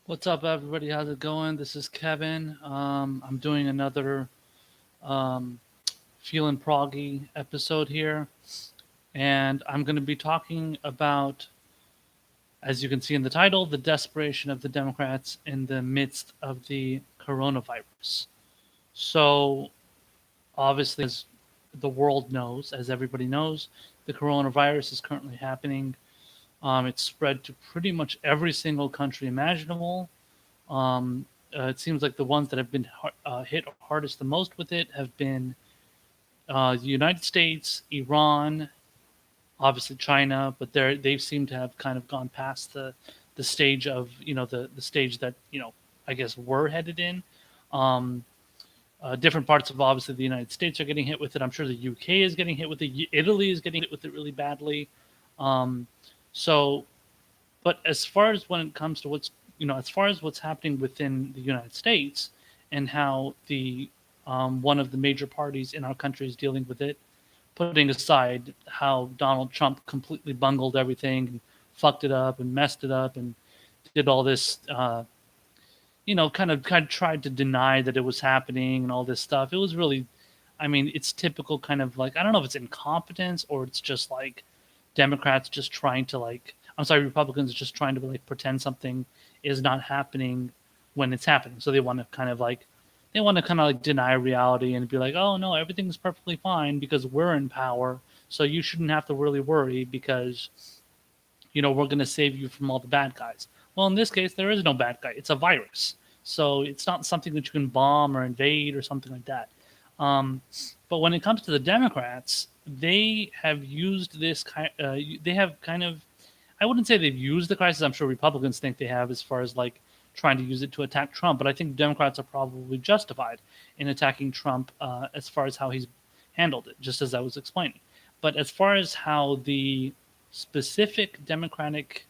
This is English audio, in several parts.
What's up, everybody? How's it going? This is Kevin. I'm doing another um, Feelin Proggy episode here, and I'm going to be talking about, as you can see in the title, the desperation of the Democrats in the midst of the coronavirus. So, obviously, as the world knows, as everybody knows, the coronavirus is currently happening. It's spread to pretty much every single country imaginable. Um, it seems like the ones that have been hit hardest the most with it have been the United States, Iran, obviously China, but they seem to have kind of gone past the stage of the stage that I guess we're headed in. Um, Different parts of obviously the United States are getting hit with it. I'm sure the UK is getting hit with it. Italy is getting hit with it really badly. Um, so but as far as when it comes to as far as what's happening within the United States and how the one of the major parties in our country is dealing with it, putting aside how Donald Trump completely bungled everything and fucked it up and messed it up and did all this, kind of tried to deny that it was happening and all this stuff. It was really, I mean, it's typical kind of like I don't know if it's incompetence or it's just like Democrats just trying to like I'm sorry, Republicans just trying to like pretend something is not happening when it's happening. So they want to kind of like deny reality and be like, oh no, everything's perfectly fine because we're in power. So you shouldn't have to really worry because we're going to save you from all the bad guys. Well, in this case, there is no bad guy. It's a virus. So it's not something that you can bomb or invade or something like that. Um, but when it comes to the Democrats, they have used this kind. They have kind of. I wouldn't say they've used the crisis. I'm sure Republicans think they have, as far as like trying to use it to attack Trump. But I think Democrats are probably justified in attacking Trump as far as how he's handled it, just as I was explaining. But as far as how the specific Democratic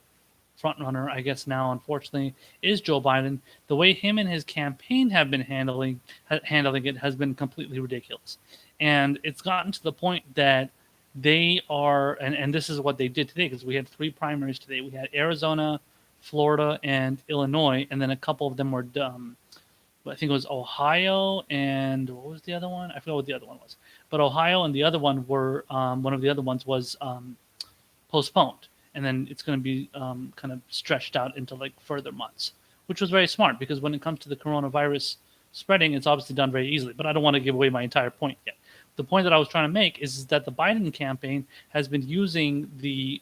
frontrunner, I guess now, unfortunately, is Joe Biden. The way him and his campaign have been handling it has been completely ridiculous, and it's gotten to the point that they are, and this is what they did today because we had three primaries today. We had Arizona, Florida, and Illinois, and then a couple of them were I think it was Ohio and what was the other one? I forgot what the other one was. But Ohio and the other one were one of the other ones was postponed, and then it's going to be kind of stretched out into like further months, which was very smart because when it comes to the coronavirus spreading, it's obviously done very easily. But I don't want to give away my entire point yet. The point that I was trying to make is that the Biden campaign has been using the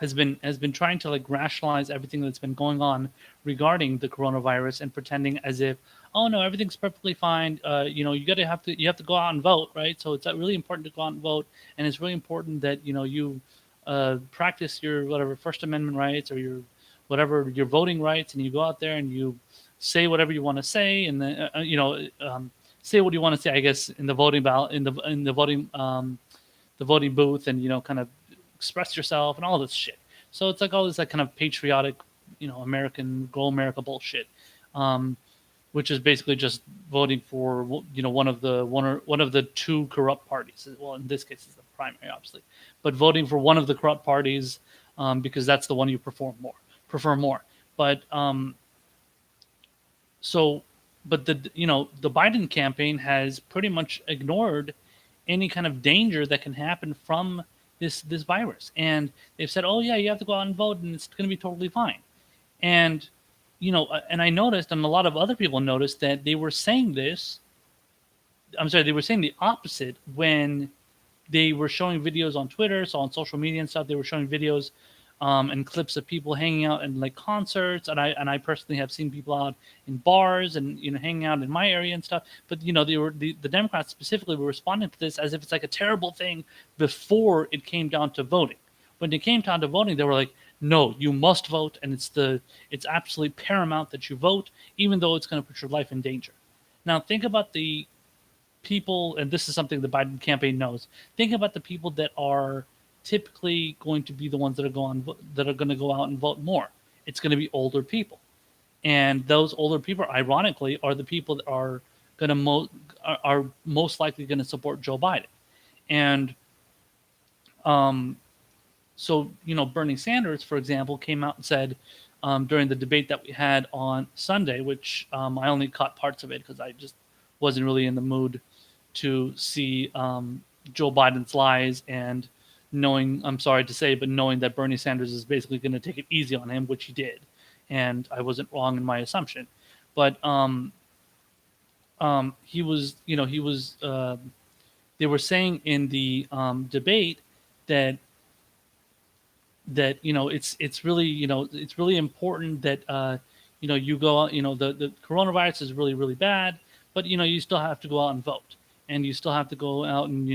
has been trying to like rationalize everything that's been going on regarding the coronavirus and pretending as if oh no everything's perfectly fine you have to go out and vote, right? So it's really important to go out and vote, and it's really important that you practice your whatever First Amendment rights or your whatever your voting rights, and you go out there and you say whatever you want to say, and then say what you want to say, I guess, in the voting ballot in the voting booth, and kind of express yourself and all this shit. So it's like all this like kind of patriotic, American go America bullshit, um, which is basically just voting for one of the two corrupt parties. Well, in this case, it's the primary, obviously, but voting for one of the corrupt parties because that's the one you prefer more. But so, but the Biden campaign has pretty much ignored any kind of danger that can happen from this virus, and they've said, oh yeah, you have to go out and vote, and it's going to be totally fine. And and I noticed, and a lot of other people noticed that they were saying this. I'm sorry, they were saying the opposite when they were showing videos on Twitter, so on social media and stuff. They were showing videos and clips of people hanging out in like concerts, and I personally have seen people out in bars and hanging out in my area and stuff. But they were the Democrats specifically were responding to this as if it's like a terrible thing before it came down to voting. When it came down to voting, they were like, no, you must vote, and it's absolutely paramount that you vote, even though it's going to put your life in danger. Now think about the people, and this is something the Biden campaign knows. Think about the people that are typically going to be the ones that are going to go out and vote more. It's going to be older people, and those older people, ironically, are the people that are going to are most likely going to support Joe Biden. And um, so Bernie Sanders, for example, came out and said during the debate that we had on Sunday, which I only caught parts of it because I just wasn't really in the mood to see Joe Biden's lies and knowing, I'm sorry to say, but knowing that Bernie Sanders is basically going to take it easy on him, which he did. And I wasn't wrong in my assumption. But he was, they were saying in the debate that it's really it's really important that you go out, the coronavirus is really really bad, but you still have to go out and vote, and you still have to go out and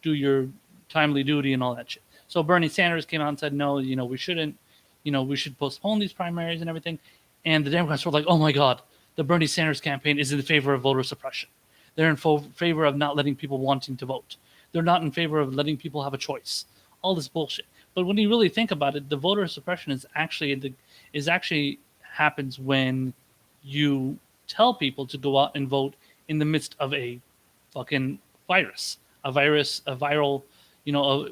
do your timely duty and all that shit. So Bernie Sanders came out and said no, we shouldn't, we should postpone these primaries and everything. And the Democrats were like, oh my god, the Bernie Sanders campaign is in favor of voter suppression. They're in favor of not letting people wanting to vote. They're not in favor of letting people have a choice. All this bullshit. But when you really think about it, the voter suppression is actually happens when you tell people to go out and vote in the midst of a fucking virus, a viral, a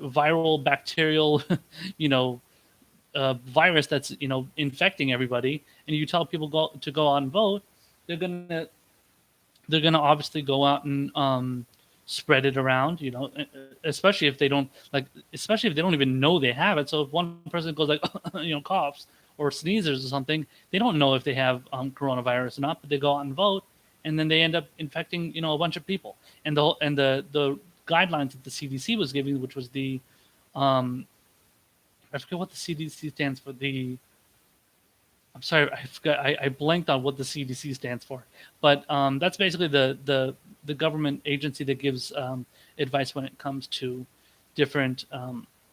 viral bacterial, virus that's infecting everybody, and you tell people to go out and vote, they're gonna obviously go out and spread it around, especially if they don't even know they have it. So if one person goes like, coughs or sneezes or something, they don't know if they have coronavirus or not, but they go out and vote, and then they end up infecting, a bunch of people. And the guidelines that the CDC was giving, which was the, I forget what the CDC stands for. I'm sorry, I forgot. I blanked on what the CDC stands for, but that's basically the government agency that gives advice when it comes to different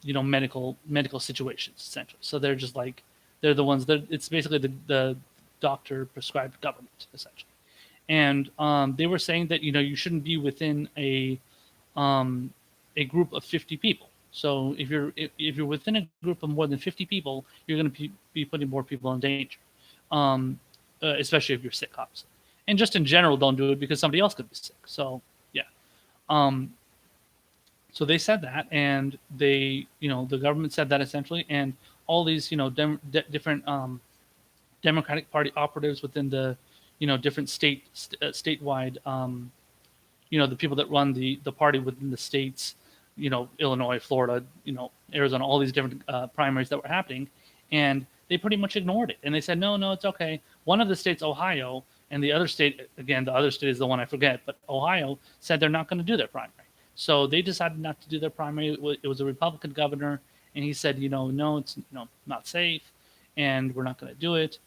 medical situations, essentially. So they're just like they're the ones that it's basically the doctor prescribed government, essentially. And they were saying that you shouldn't be within a group of 50 people. So if you're within a group of more than 50 people, you're going to be putting more people in danger, especially if you're sick, obviously. And just in general, don't do it because somebody else could be sick. So yeah. So they said that, and the government said that essentially, and all these different Democratic Party operatives within the different statewide the people that run the party within the states, Illinois, Florida, Arizona, all these different primaries that were happening, and they pretty much ignored it. And they said, no, it's okay. One of the states, Ohio, and the other state, again, the other state is the one I forget, but Ohio said they're not going to do their primary. So they decided not to do their primary. It was a Republican governor, and he said, no, it's not safe, and we're not going to do it.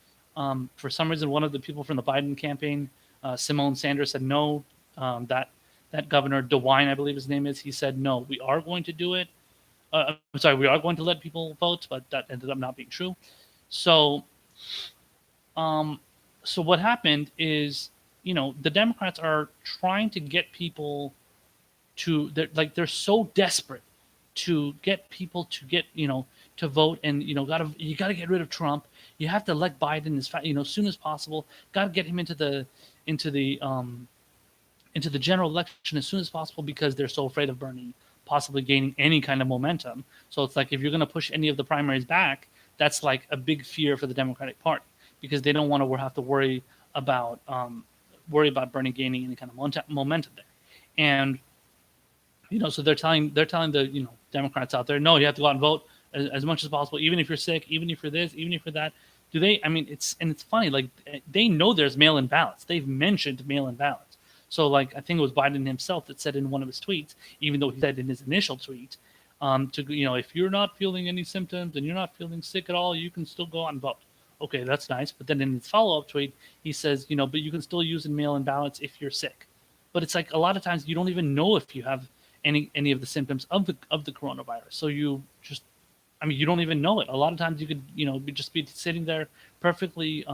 For some reason, one of the people from the Biden campaign, Simone Sanders, said no. That governor, DeWine, I believe his name is, he said, no, we are going to do it. I'm sorry, we are going to let people vote, but that ended up not being true. So, so what happened is, the Democrats are trying to get people they're so desperate to get people to get, to vote, and, you got to get rid of Trump. You have to elect Biden as soon as possible. Got to get him into the general election as soon as possible because they're so afraid of Bernie possibly gaining any kind of momentum. So it's like if you're going to push any of the primaries back, that's like a big fear for the Democratic Party because they don't want to have to worry about Bernie gaining any kind of momentum there. And so they're telling the Democrats out there, no, you have to go out and vote as much as possible, even if you're sick, even if you're this, even if you're that. Do they? I mean, it's funny. Like they know there's mail-in ballots. They've mentioned mail-in ballots. So, like, I think it was Biden himself that said in one of his tweets, even though he said in his initial tweet, if you're not feeling any symptoms and you're not feeling sick at all, you can still go out and vote. Okay, that's nice. But then in his follow-up tweet, he says, but you can still use mail-in ballots if you're sick. But it's like a lot of times you don't even know if you have any of the symptoms of the coronavirus. So you just, you don't even know it. A lot of times you could, just be sitting there perfectly,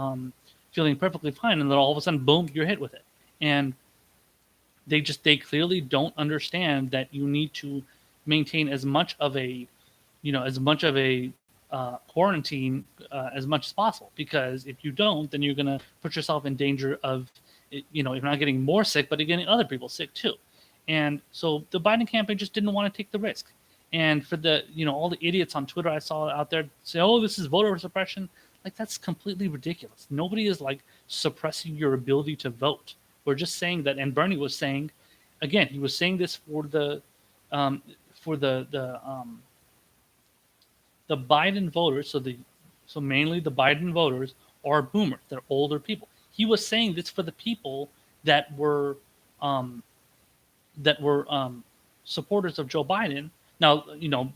feeling perfectly fine, and then all of a sudden, boom, you're hit with it. And they clearly don't understand that you need to maintain as much of a quarantine as much as possible, because if you don't, then you're going to put yourself in danger of, you're not getting more sick, but getting other people sick too. And so the Biden campaign just didn't want to take the risk. And for the, all the idiots on Twitter I saw out there say, oh, this is voter suppression. Like that's completely ridiculous. Nobody is like suppressing your ability to vote. We're just saying that, and Bernie was saying, again, he was saying this um, for the Biden voters. So mainly the Biden voters are boomers. They're older people. He was saying this for the people that were um, that were supporters of Joe Biden. Now,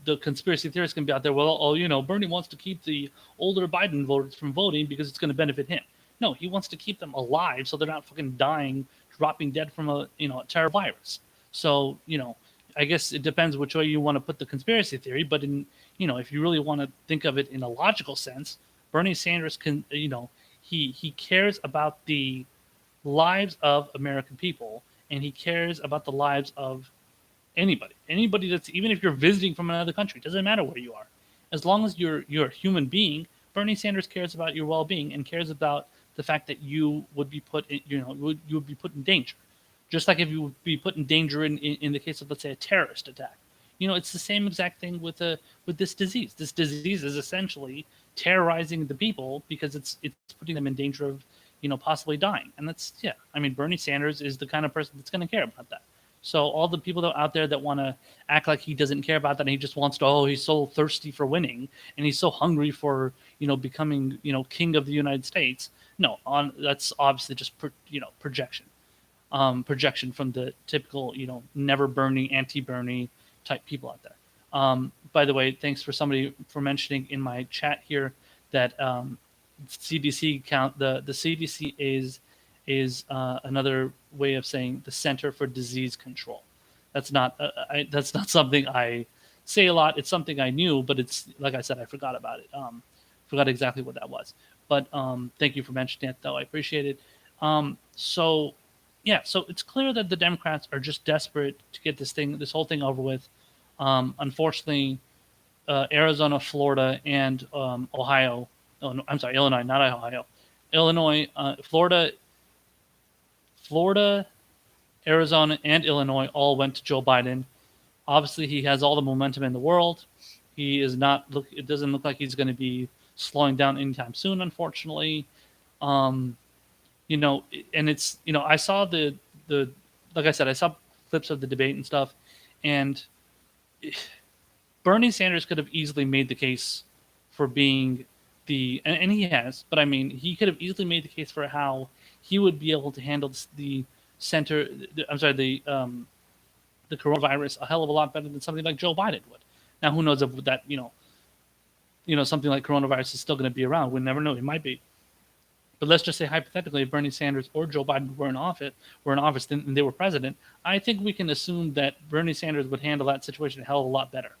the conspiracy theorists can be out there. Well, oh, Bernie wants to keep the older Biden voters from voting because it's going to benefit him. No, he wants to keep them alive so they're not fucking dying, dropping dead from a terrible virus. So, I guess it depends which way you want to put the conspiracy theory. But if you really want to think of it in a logical sense, Bernie Sanders he cares about the lives of American people, and he cares about the lives of anybody that's, even if you're visiting from another country, doesn't matter where you are, as long as you're a human being. Bernie Sanders cares about your well-being and cares about the fact that you would be put in, you would be put in danger, just like if you would be put in danger in the case of, let's say, a terrorist attack. It's the same exact thing with this disease. This disease is essentially terrorizing the people because it's putting them in danger of possibly dying. And that's, yeah, I mean, Bernie Sanders is the kind of person that's going to care about that. So all the people that out there that want to act like he doesn't care about that, and he just wants to, oh, he's so thirsty for winning and he's so hungry for becoming king of the United States. No, on that's obviously just projection, projection from the typical never Bernie, anti Bernie type people out there. By the way, thanks for somebody for mentioning in my chat here that CDC count the CDC is another way of saying the Center for Disease Control. That's not something I say a lot. It's something I knew, but it's like I said, I forgot about it. Forgot exactly what that was. But thank you for mentioning it, though. I appreciate it. So yeah, so it's clear that the Democrats are just desperate to get this whole thing over with. Unfortunately, Arizona, Florida, and Ohio. Oh, no, I'm sorry, Illinois, not Ohio. Illinois, Florida, Arizona, and Illinois all went to Joe Biden. Obviously, he has all the momentum in the world. He is not look. It doesn't look like he's going to be slowing down anytime soon. Unfortunately, um, and it's I saw the like I said, I saw clips of the debate and stuff, and Bernie Sanders could have easily made the case for being and he has, but I mean, he could have easily made the case for how he would be able to handle the center. I'm sorry, the coronavirus a hell of a lot better than something like Joe Biden would. Now, who knows if that something like coronavirus is still going to be around? We never know. It might be. But let's just say hypothetically, if Bernie Sanders or Joe Biden were in office, and they were president, I think we can assume that Bernie Sanders would handle that situation a hell of a lot better.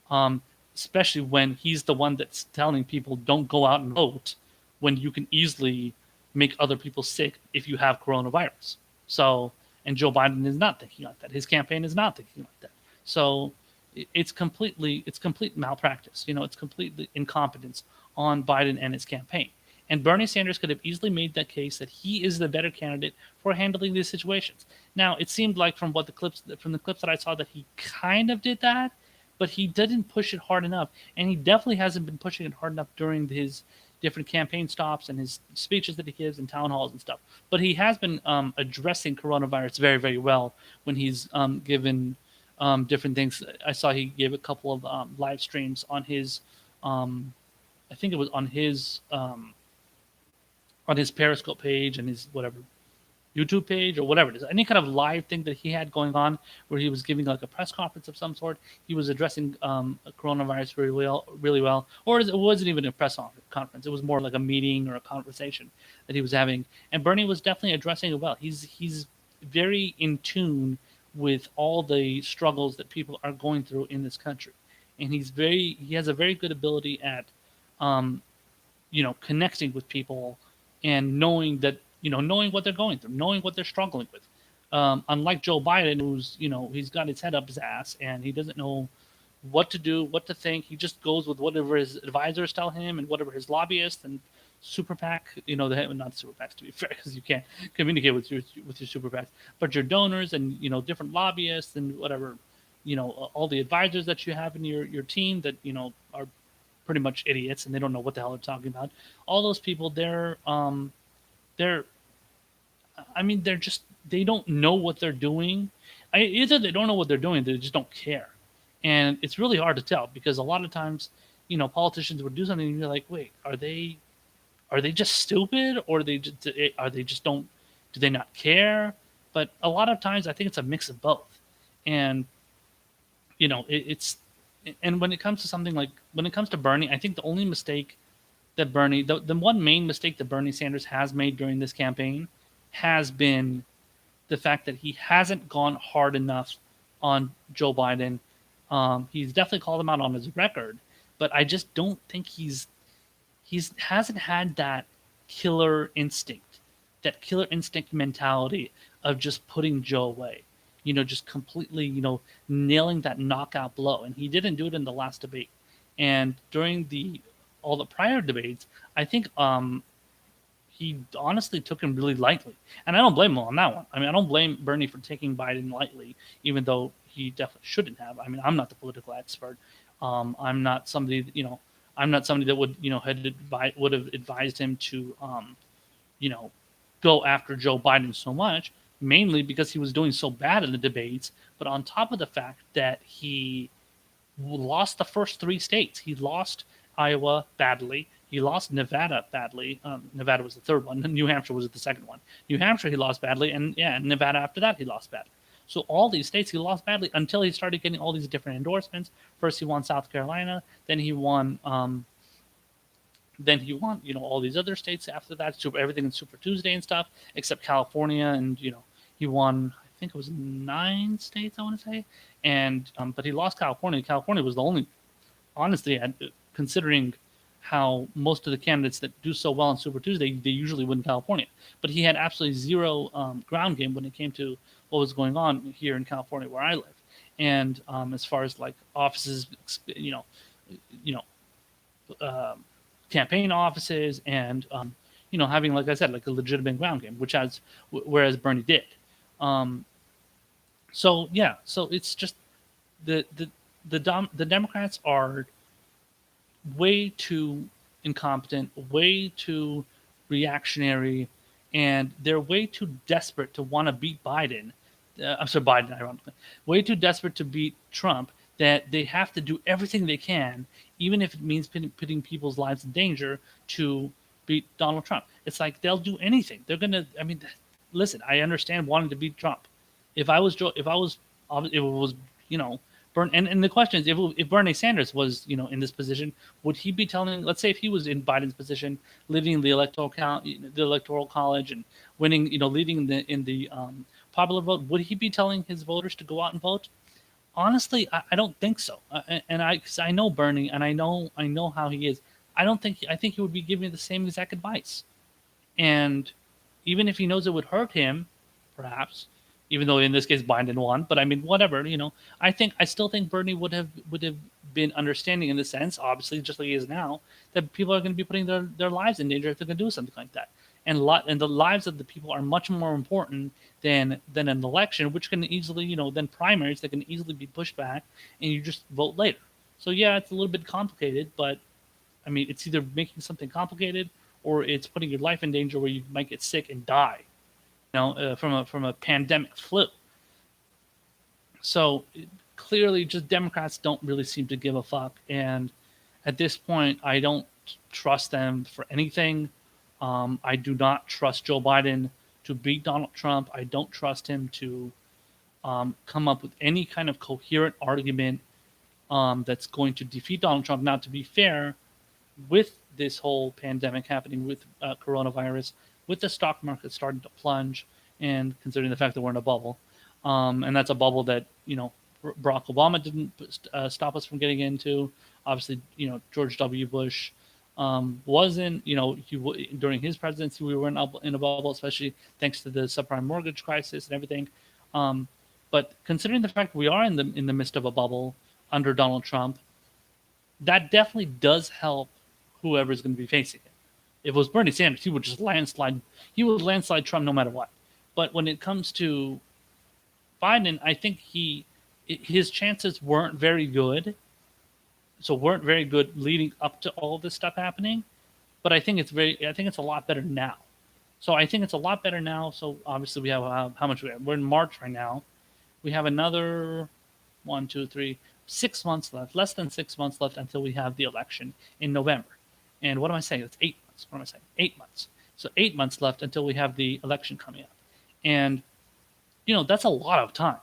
Um, Especially when he's the one that's telling people don't go out and vote when you can easily make other people sick if you have coronavirus. So, and Joe Biden is not thinking like that. His campaign is not thinking like that. So it's complete malpractice. It's completely incompetence on Biden and his campaign. And Bernie Sanders could have easily made that case that he is the better candidate for handling these situations. Now, it seemed like from the clips that I saw that he kind of did that, but he didn't push it hard enough, and he definitely hasn't been pushing it hard enough during his different campaign stops and his speeches that he gives in town halls and stuff. But he has been addressing coronavirus very, very well when he's given different things. I saw he gave a couple of live streams on his, I think it was on his Periscope page and his whatever YouTube page or whatever it is, any kind of live thing that he had going on where he was giving like a press conference of some sort. He was addressing coronavirus really well, or it wasn't even a press conference. It was more like a meeting or a conversation that he was having. And Bernie was definitely addressing it well. He's very in tune with all the struggles that people are going through in this country, and he has a very good ability at connecting with people and knowing what they're going through, knowing what they're struggling with. Unlike Joe Biden, who's he's got his head up his ass and he doesn't know what to do, what to think. He just goes with whatever his advisors tell him and whatever his lobbyists and super PAC, not super PACs to be fair, because you can't communicate with your super PACs, but your donors and different lobbyists and whatever, all the advisors that you have in your team that are pretty much idiots and they don't know what the hell they're talking about. All those people, they're I mean, they don't know what they're doing. Either they don't know what they're doing, they just don't care, and it's really hard to tell because a lot of times, politicians would do something and you're like, wait, are they just stupid, or are they just don't do they not care? But a lot of times, I think it's a mix of both, and it's and when it comes to something like when it comes to Bernie, I think the only mistake that the one main mistake that Bernie Sanders has made during this campaign has been the fact that he hasn't gone hard enough on Joe Biden. He's definitely called him out on his record, but I just don't think he's hasn't had that killer instinct mentality of just putting Joe away. Just completely, nailing that knockout blow. And he didn't do it in the last debate. And during all the prior debates, I think he honestly took him really lightly. And I don't blame him on that one. I mean, I don't blame Bernie for taking Biden lightly, even though he definitely shouldn't have. I mean, I'm not the political expert. I'm not somebody, I'm not somebody that would, would have advised him to, you know, go after Joe Biden so much, mainly because he was doing so bad in the debates. But on top of the fact that he lost the first three states, he lost Iowa badly. He lost Nevada badly. Nevada was the third one. New Hampshire was the second one. New Hampshire he lost badly, and Nevada after that he lost badly. So all these states he lost badly until he started getting all these different endorsements. First he won South Carolina, then he won all these other states after that, everything in Super Tuesday and stuff, except California, and he won, I think it was 9 states, I want to say, and but he lost California. California was the only, honestly, considering how most of the candidates that do so well on Super Tuesday, they usually win California. But he had absolutely zero ground game when it came to what was going on here in California where I live. And as far as like offices, campaign offices, and having, like I said, like a legitimate ground game, whereas Bernie did. So it's just the Democrats are way too incompetent, way too reactionary, and they're way too desperate to want to beat Biden. I'm sorry, Biden, ironically. Way too desperate to beat Trump that they have to do everything they can, even if it means putting people's lives in danger, to beat Donald Trump. It's like they'll do anything. They're gonna. I mean, listen. I understand wanting to beat Trump. If it was and the question is, if Bernie Sanders was in this position, would he be telling? Let's say if he was in Biden's position, leading the electoral college and winning, leading in the popular vote, would he be telling his voters to go out and vote? Honestly, I don't think so. Cause I know Bernie, and I know how he is. I think he would be giving the same exact advice. And even if he knows it would hurt him, perhaps, even though in this case Biden won, but I mean, whatever, I still think Bernie would have been understanding in the sense, obviously, just like he is now, that people are going to be putting their lives in danger if they're going to do something like that. And the lives of the people are much more important than an election, which can easily, than primaries that can easily be pushed back, and you just vote later. So yeah, it's a little bit complicated, but I mean, it's either making something complicated or it's putting your life in danger where you might get sick and die, from a pandemic flu. So clearly, just Democrats don't really seem to give a fuck, and at this point, I don't trust them for anything. I do not trust Joe Biden to beat Donald Trump. I don't trust him to come up with any kind of coherent argument that's going to defeat Donald Trump. Now, to be fair, with this whole pandemic happening, with coronavirus, with the stock market starting to plunge, and considering the fact that we're in a bubble, and that's a bubble that Barack Obama didn't stop us from getting into. Obviously, George W. Bush wasn't, during his presidency, we were in a bubble, especially thanks to the subprime mortgage crisis and everything. But considering the fact we are in the midst of a bubble under Donald Trump, that definitely does help whoever's going to be facing it. If it was Bernie Sanders, he would just landslide. He would landslide Trump no matter what. But when it comes to Biden, I think his chances weren't very good. so weren't very good leading up to all this stuff happening. But I think it's a lot better now. So I think it's a lot better now. So obviously we have how much we have. We're in March right now. We have another 6 months left, less than 6 months left until we have the election in November. And what am I saying? It's 8 months. What am I saying? 8 months. So 8 months left until we have the election coming up. And that's a lot of time.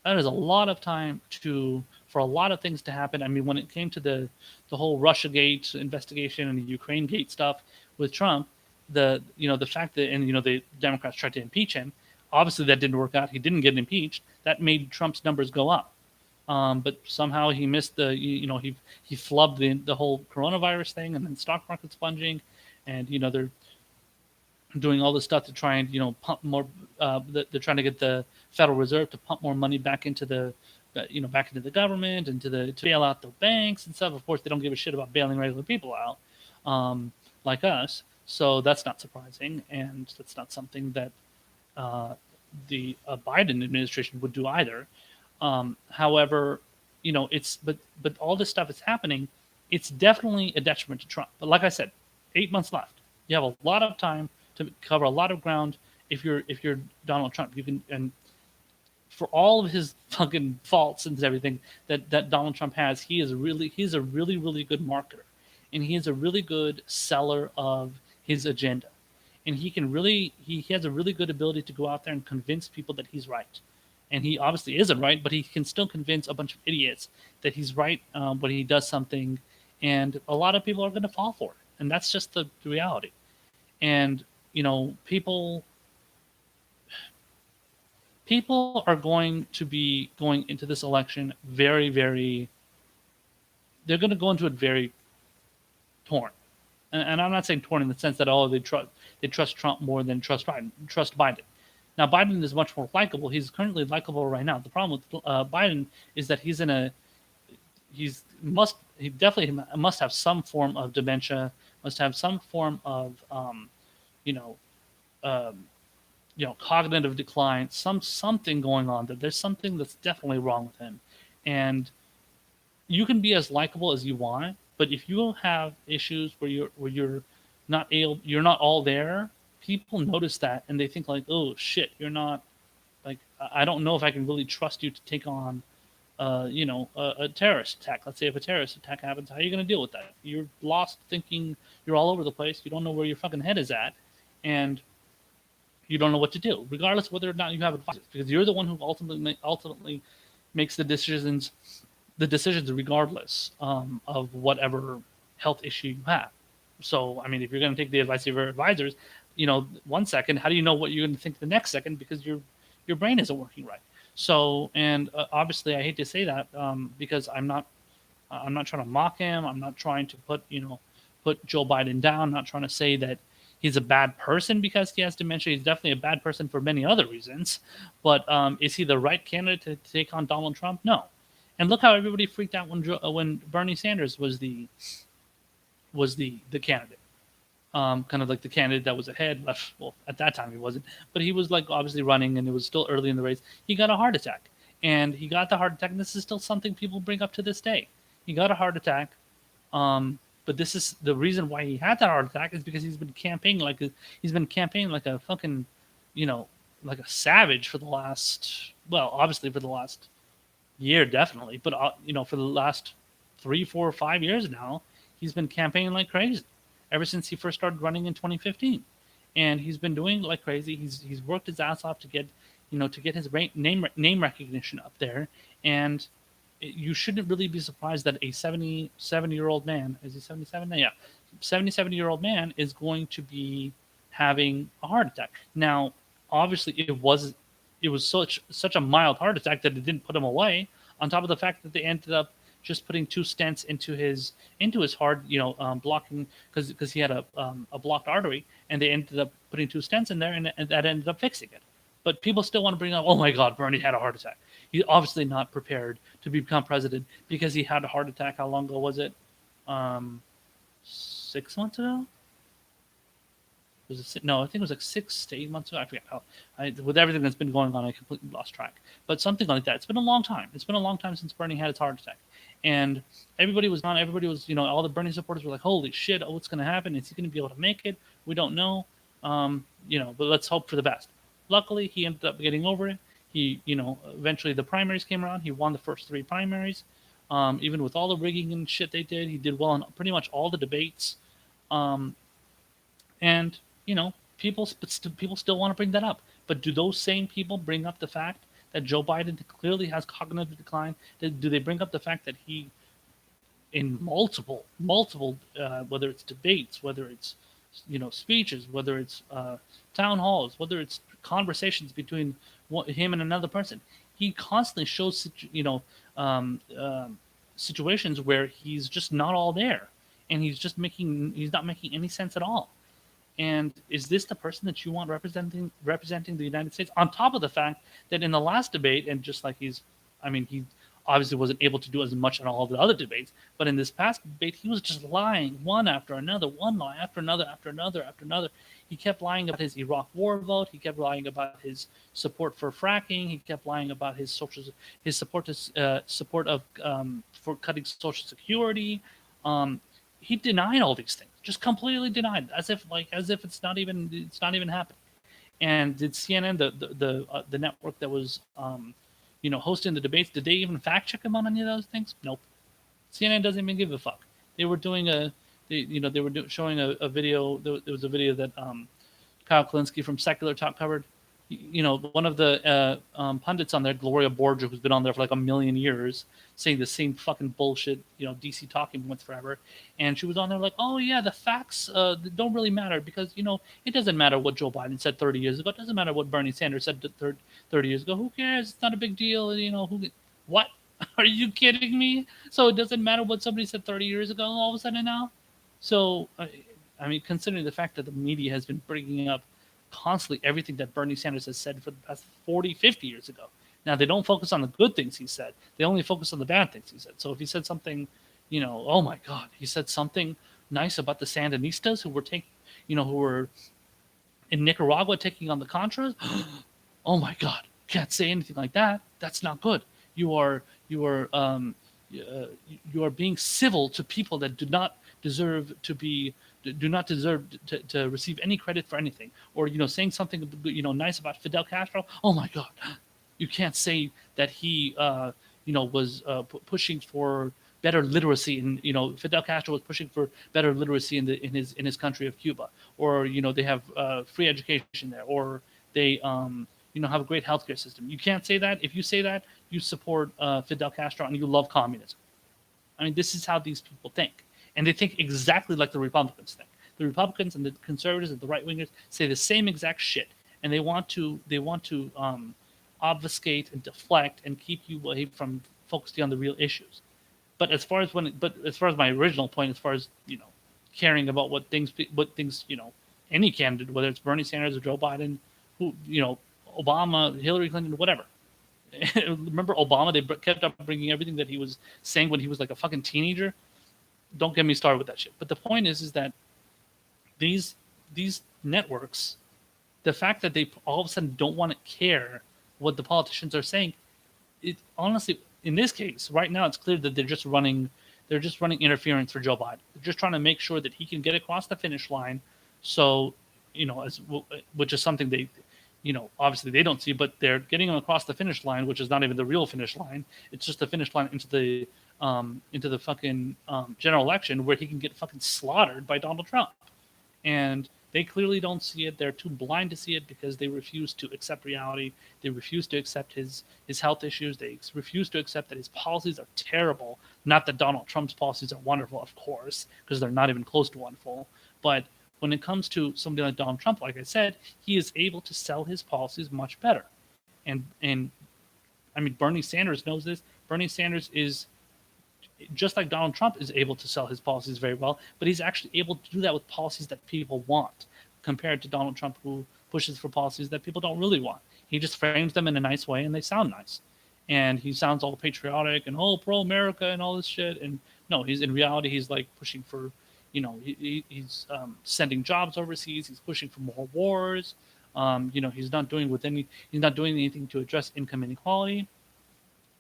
That is a lot of time for a lot of things to happen. I mean, when it came to the whole RussiaGate investigation and the Ukraine Gate stuff with Trump, the fact that the Democrats tried to impeach him, obviously that didn't work out. He didn't get impeached. That made Trump's numbers go up. But somehow he missed he flubbed the whole coronavirus thing, and then stock market's plunging, and they're doing all this stuff to try and pump more. They're trying to get the Federal Reserve to pump more money back into back into the government and to bail out the banks and stuff. Of course, they don't give a shit about bailing regular people out, like us. So that's not surprising, and that's not something that the Biden administration would do either. However, but all this stuff is happening. It's definitely a detriment to Trump. But like I said, 8 months left. You have a lot of time to cover a lot of ground. If you're Donald Trump, you can, and for all of his fucking faults and everything that Donald Trump has, he's a really really good marketer, and he is a really good seller of his agenda, and he has a really good ability to go out there and convince people that he's right. And he obviously isn't right, but he can still convince a bunch of idiots that he's right when he does something, and a lot of people are going to fall for it, and that's just the reality. And people are going to be going into this election very, very. They're going to go into it very torn, and I'm not saying torn in the sense that they trust Trump more than trust Biden. Now Biden is much more likable. He's currently likable right now. The problem with Biden is that he definitely must have some form of dementia, must have some form of you know cognitive decline, something going on. That there's something that's definitely wrong with him, and you can be as likable as you want, but if you have issues where you're not all there, people notice that and they think like, oh shit, you're not, like, I don't know if I can really trust you to take on a terrorist attack. Let's say if a terrorist attack happens, how are you going to deal with that? You're lost, thinking you're all over the place. You don't know where your fucking head is at, and you don't know what to do, regardless of whether or not you have advisors, because you're the one who ultimately makes the decisions regardless of whatever health issue you have. So, I mean, if you're going to take the advice of your advisors, 1 second, how do you know what you're going to think the next second? Because your brain isn't working right. So, and obviously, I hate to say that because I'm not trying to mock him. I'm not trying to put Joe Biden down. I'm not trying to say that he's a bad person because he has dementia. He's definitely a bad person for many other reasons. But is he the right candidate to take on Donald Trump? No. And look how everybody freaked out when Bernie Sanders was the candidate. Kind of like the candidate that was ahead. Well, at that time he wasn't, but he was like obviously running, and it was still early in the race. He got a heart attack, and he got the heart attack. And this is still something people bring up to this day. He got a heart attack, but this is the reason why he had that heart attack is because he's been campaigning like a fucking, like a savage for the last, well, obviously for the last year definitely, but for the last 3, 4, 5 years now, he's been campaigning like crazy ever since he first started running in 2015, and he's been doing like crazy. He's worked his ass off to get his name recognition up there, and you shouldn't really be surprised that a 77-year-old man, is he 77? Yeah, 77-year-old man is going to be having a heart attack. Now, obviously, it was such a mild heart attack that it didn't put him away. On top of the fact that they ended up just putting 2 stents into his heart, blocking, because he had a blocked artery, and they ended up putting 2 stents in there, and that ended up fixing it. But people still want to bring up, oh my God, Bernie had a heart attack. He's obviously not prepared to become president because he had a heart attack. How long ago was it? 6 months ago? No, I think it was like 6 to 8 months ago. I forget how. With everything that's been going on, I completely lost track. But something like that. It's been a long time. It's been a long time since Bernie had his heart attack, and everybody was on. Everybody was, all the Bernie supporters were like, "Holy shit! What's going to happen? Is he going to be able to make it? We don't know." But let's hope for the best. Luckily, he ended up getting over it. He, eventually the primaries came around. He won the first 3 primaries. Even with all the rigging and shit they did, he did well on pretty much all the debates. Um, and people still want to bring that up. But do those same people bring up the fact that Joe Biden clearly has cognitive decline? Do they bring up the fact that he, in multiple, whether it's debates, whether it's speeches, whether it's town halls, whether it's conversations between him and another person, he constantly shows situations where he's just not all there, and he's not making any sense at all. And is this the person that you want representing the United States? On top of the fact that in the last debate, and just like he obviously wasn't able to do as much in all the other debates, but in this past debate, he was just lying one after another, one lie after another, after another, after another. He kept lying about his Iraq War vote. He kept lying about his support for fracking. He kept lying about his support of for cutting Social Security. He denied all these things, just completely denied, as if it's not even happening. And did CNN, the network that was hosting the debates, did they even fact check him on any of those things? Nope. CNN doesn't even give a fuck. They were doing showing a video. There was a video that Kyle Klinsky from Secular Talk covered. One of the pundits on there, Gloria Borger, who's been on there for like a million years, saying the same fucking bullshit, DC talking points forever. And she was on there like, oh yeah, the facts don't really matter because, it doesn't matter what Joe Biden said 30 years ago. It doesn't matter what Bernie Sanders said 30 years ago. Who cares? It's not a big deal. What? Are you kidding me? So it doesn't matter what somebody said 30 years ago all of a sudden now? So, considering the fact that the media has been bringing up constantly everything that Bernie Sanders has said for the past 40, 50 years ago. Now, they don't focus on the good things he said. They only focus on the bad things he said. So if he said something, oh my God, he said something nice about the Sandinistas who were in Nicaragua taking on the Contras. Oh my God, can't say anything like that. That's not good. You are being civil to people that do not deserve to receive any credit for anything, or saying something nice about Fidel Castro. Oh my God, you can't say that he was pushing for better literacy, and Fidel Castro was pushing for better literacy in his country of Cuba, or they have free education there, or they have a great healthcare system. You can't say that. If you say that, you support Fidel Castro and you love communism. This is how these people think. And they think exactly like the Republicans think. The Republicans and the conservatives and the right wingers say the same exact shit, and they want to obfuscate and deflect and keep you away from focusing on the real issues. But as far as my original point, as far as caring about what things any candidate, whether it's Bernie Sanders or Joe Biden, who Obama, Hillary Clinton, whatever. Remember Obama? They kept up bringing everything that he was saying when he was like a fucking teenager. Don't get me started with that shit. But the point is that these networks, the fact that they all of a sudden don't want to care what the politicians are saying, it honestly, in this case, right now, it's clear that they're just running interference for Joe Biden. They're just trying to make sure that he can get across the finish line. So, which is something they, obviously they don't see, but they're getting him across the finish line, which is not even the real finish line. It's just the finish line into the fucking general election where he can get fucking slaughtered by Donald Trump. And they clearly don't see it. They're too blind to see it because they refuse to accept reality. They refuse to accept his health issues. They refuse to accept that his policies are terrible. Not that Donald Trump's policies are wonderful, of course, because they're not even close to wonderful. But when it comes to somebody like Donald Trump, like I said, he is able to sell his policies much better. And Bernie Sanders knows this. Bernie Sanders is, just like Donald Trump is able to sell his policies very well, but he's actually able to do that with policies that people want, compared to Donald Trump, who pushes for policies that people don't really want. He just frames them in a nice way and they sound nice. And he sounds all patriotic and pro-America and all this shit. And no, in reality, he's like pushing for, He's sending jobs overseas. He's pushing for more wars. He's not doing anything to address income inequality.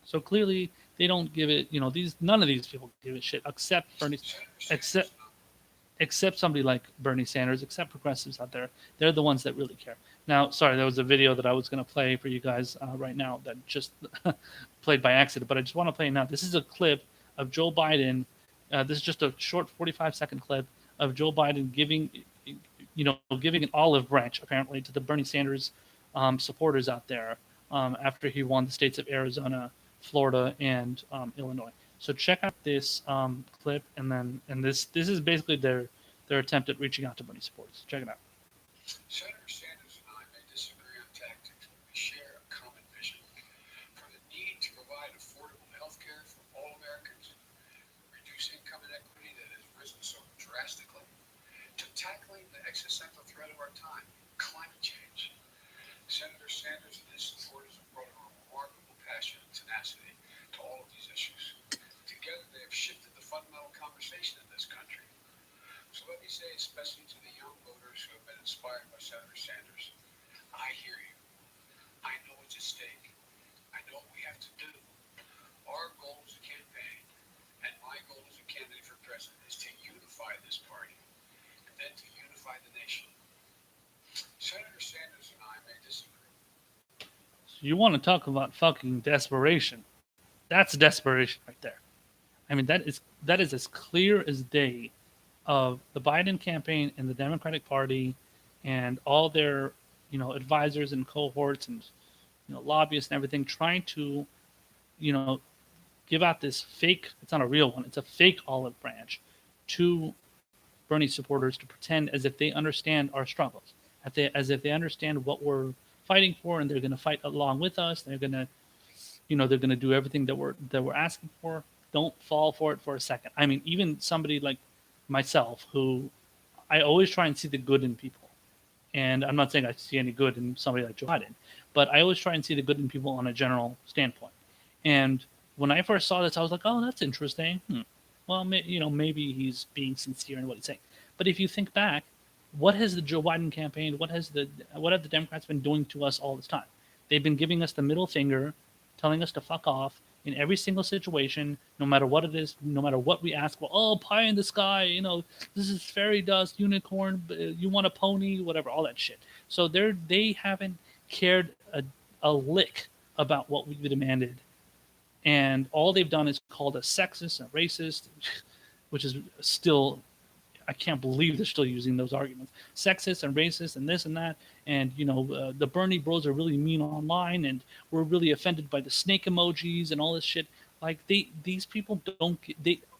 So clearly, they don't give it. These none of these people give a shit except except somebody like Bernie Sanders, except progressives out there. They're the ones that really care. Now, sorry, there was a video that I was going to play for you guys right now that just played by accident, but I just want to play it now. This is a clip of Joe Biden. This is just a short 45-second clip of Joe Biden giving an olive branch apparently to the Bernie Sanders supporters out there after he won the states of Arizona, Florida, and Illinois. So check out this clip, and this is basically their attempt at reaching out to Bernie supporters. Check it out. Senator Sanders and I may disagree on tactics, but we share a common vision for the need to provide affordable health care for all Americans, reduce income inequity that has risen so drastically, to tackling the existential threat of our time, climate change. Senator Sanders and his supporters have brought a remarkable passion and tenacity to all of these issues. Together, they have shifted the fundamental conversation in this country. So let me say, especially to the young voters who have been inspired by Senator Sanders, I hear you. I know what's at stake. I know what we have to do. Our goal as a campaign, and my goal as a candidate for president, is to unify this party, and then to unify the nation. Senator Sanders and I may disagree. So you want to talk about fucking desperation? That's desperation right there. I mean, that is as clear as day of the Biden campaign and the Democratic Party and all their, advisors and cohorts and, lobbyists and everything trying to, give out this fake, it's not a real one, it's a fake olive branch to Bernie supporters to pretend as if they understand our struggles, as if they understand what we're fighting for, and they're going to fight along with us. They're going to, they're going to do everything that we're asking for. Don't fall for it for a second. I mean, even somebody like myself, who I always try and see the good in people. And I'm not saying I see any good in somebody like Joe Biden, but I always try and see the good in people on a general standpoint. And when I first saw this, I was like, oh, that's interesting. Well, maybe he's being sincere in what he's saying. But if you think back, what has the Joe Biden campaign, what have the Democrats been doing to us all this time? They've been giving us the middle finger, telling us to fuck off in every single situation, no matter what it is, no matter what we ask. Well, oh, pie in the sky, this is fairy dust, unicorn, you want a pony, whatever, all that shit. So they haven't cared a lick about what we demanded, and all they've done is called us sexist and racist, which is still, I can't believe they're still using those arguments. Sexist and racist and this and that. And, the Bernie bros are really mean online, and we're really offended by the snake emojis and all this shit. Like, these people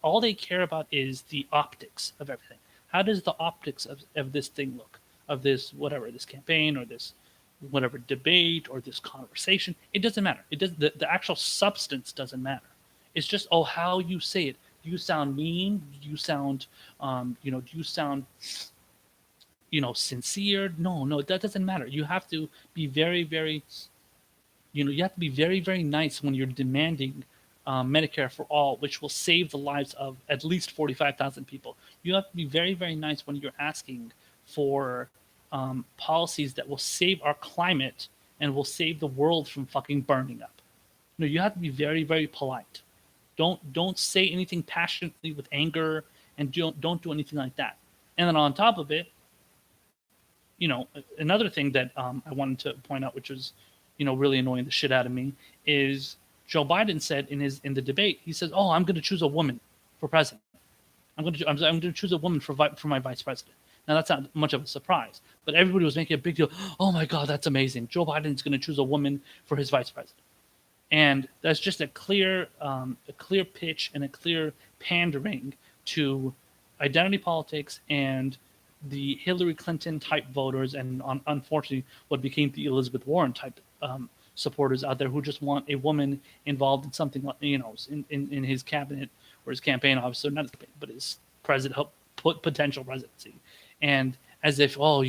all they care about is the optics of everything. How does the optics of this thing look? Of this, whatever, this campaign or this, whatever, debate or this conversation? It doesn't matter. The actual substance doesn't matter. It's just, how you say it. Do you sound mean? Do you sound, do you sound, sincere? No, that doesn't matter. You have to be very, very, you have to be very, very nice when you're demanding Medicare for all, which will save the lives of at least 45,000 people. You have to be very, very nice when you're asking for policies that will save our climate and will save the world from fucking burning up. You have to be very, very polite. Don't say anything passionately with anger, and don't do anything like that. And then on top of it, another thing that I wanted to point out, which was, really annoying the shit out of me, is Joe Biden said in the debate, he says, "Oh, I'm going to choose a woman for president. I'm going to choose a woman for my vice president." Now that's not much of a surprise, but everybody was making a big deal. Oh my God, that's amazing! Joe Biden's going to choose a woman for his vice president. And that's just a clear pitch and a clear pandering to identity politics and the Hillary Clinton type voters, and unfortunately what became the Elizabeth Warren type supporters out there who just want a woman involved in something like, in his cabinet or his campaign, obviously not his campaign, but his potential presidency. And as if, a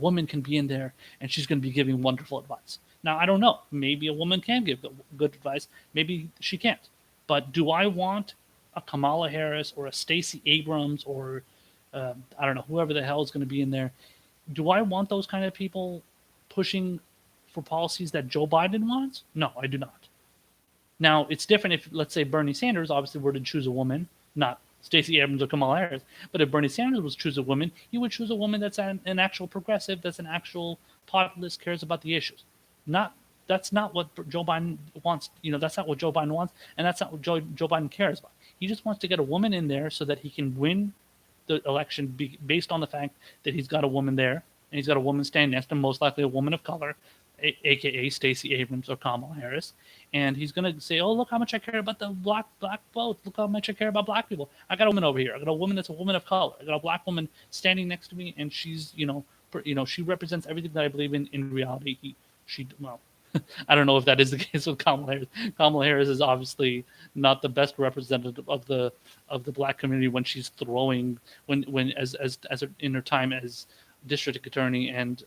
woman can be in there and she's going to be giving wonderful advice. Now, I don't know. Maybe a woman can give good advice. Maybe she can't. But do I want a Kamala Harris or a Stacey Abrams or, I don't know, whoever the hell is going to be in there. Do I want those kind of people pushing for policies that Joe Biden wants? No, I do not. Now, it's different if, let's say, Bernie Sanders obviously were to choose a woman, not Stacey Abrams or Kamala Harris, but if Bernie Sanders was to choose a woman, he would choose a woman that's an actual progressive, that's an actual populist, cares about the issues. Not That's not what Joe Biden wants. That's not what Joe Biden wants, and that's not what Joe Biden cares about. He just wants to get a woman in there so that he can win the election based on the fact that he's got a woman there and he's got a woman standing next to him, most likely a woman of color, aka Stacey Abrams or Kamala Harris, and he's gonna say, "Oh, look how much I care about the black vote. Look how much I care about black people. I got a woman over here. I got a woman that's a woman of color. I got a black woman standing next to me, and she's she represents everything that I believe in reality. Well, I don't know if that is the case with Kamala Harris. Kamala Harris is obviously not the best representative of the black community when she's throwing when as in her time as district attorney and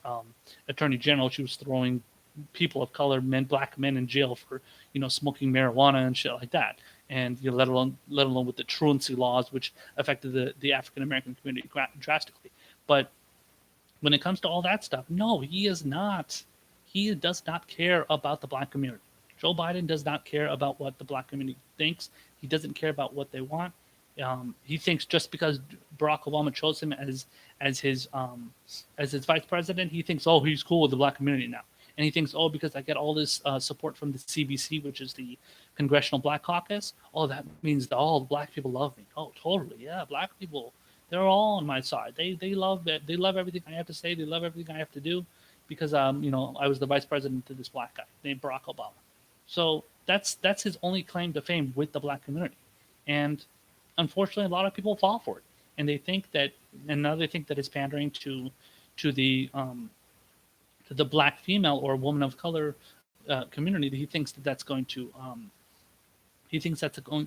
attorney general, she was throwing people of color, black men in jail for smoking marijuana and shit like that. And let alone with the truancy laws, which affected the African American community drastically. But when it comes to all that stuff, no, he is not. He does not care about the black community. Joe Biden does not care about what the black community thinks. He doesn't care about what they want. He thinks just because Barack Obama chose him as his vice president, he thinks, oh, he's cool with the black community now. And he thinks, oh, because I get all this support from the CBC, which is the Congressional Black Caucus, oh, that means that all the black people love me. Oh, totally, yeah, black people, they're all on my side. They love it. They love everything I have to say. They love everything I have to do because I was the vice president to this black guy named Barack Obama. So that's his only claim to fame with the black community, and unfortunately, a lot of people fall for it, and now they think that it's pandering to the black female or woman of color community. He thinks that's going to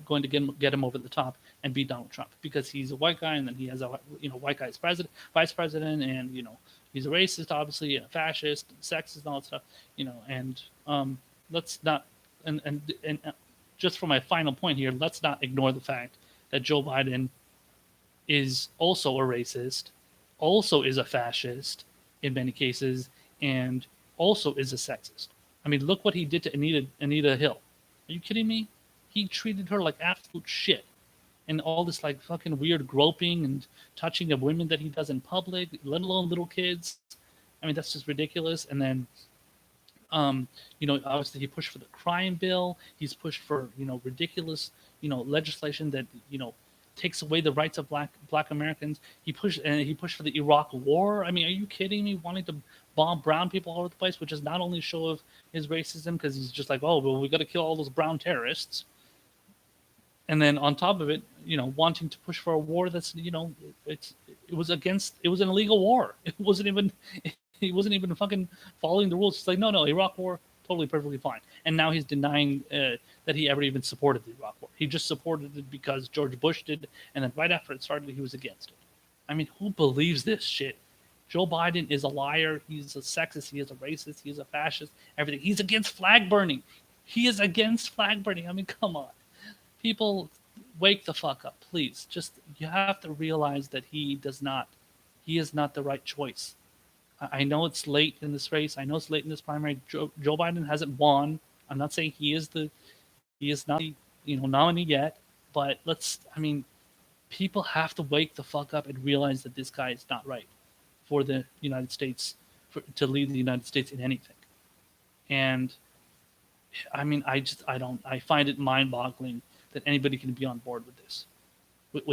going to get him over the top and beat Donald Trump because he's a white guy, and then he has a white guy as vice president, and he's a racist, obviously, a fascist, sexist, and all that stuff. And let's not and just for my final point here, let's not ignore the fact that Joe Biden is also a racist, also is a fascist in many cases, and also is a sexist. I mean, look what he did to Anita Hill. Are you kidding me? He treated her like absolute shit. And all this like fucking weird groping and touching of women that he does in public, let alone little kids. I mean, that's just ridiculous. And then obviously he pushed for the crime bill. He's pushed for, ridiculous, legislation that, takes away the rights of black Americans. He pushed for the Iraq War. I mean, are you kidding me? Wanting to bomb brown people all over the place, which is not only a show of his racism because he's just like, oh, well, we got to kill all those brown terrorists. And then on top of it, wanting to push for a war that's, it was an illegal war. He wasn't even fucking following the rules. It's like, no, Iraq War, totally perfectly fine. And now he's denying that he ever even supported the Iraq War. He just supported it because George Bush did, and then right after it started, he was against it. I mean, who believes this shit? Joe Biden is a liar. He's a sexist. He is a racist. He's a fascist. Everything. He's against flag burning. He is against flag burning. I mean, come on. People, wake the fuck up, please. You have to realize that he is not the right choice. I know it's late in this race. I know it's late in this primary. Joe Biden hasn't won. I'm not saying he is not the nominee yet, but people have to wake the fuck up and realize that this guy is not right for the United States, to lead the United States in anything. And I find it mind-boggling that anybody can be on board with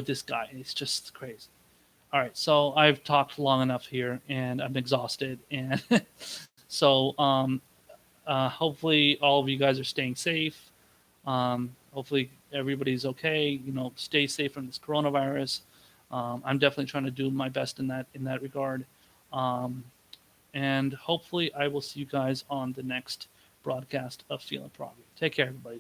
this guy. It's just crazy. All right, so I've talked long enough here, and I'm exhausted, and so hopefully all of you guys are staying safe. Hopefully everybody's okay. Stay safe from this coronavirus. I'm definitely trying to do my best in that regard, and hopefully I will see you guys on the next broadcast of Feelin Proggy. Take care, everybody.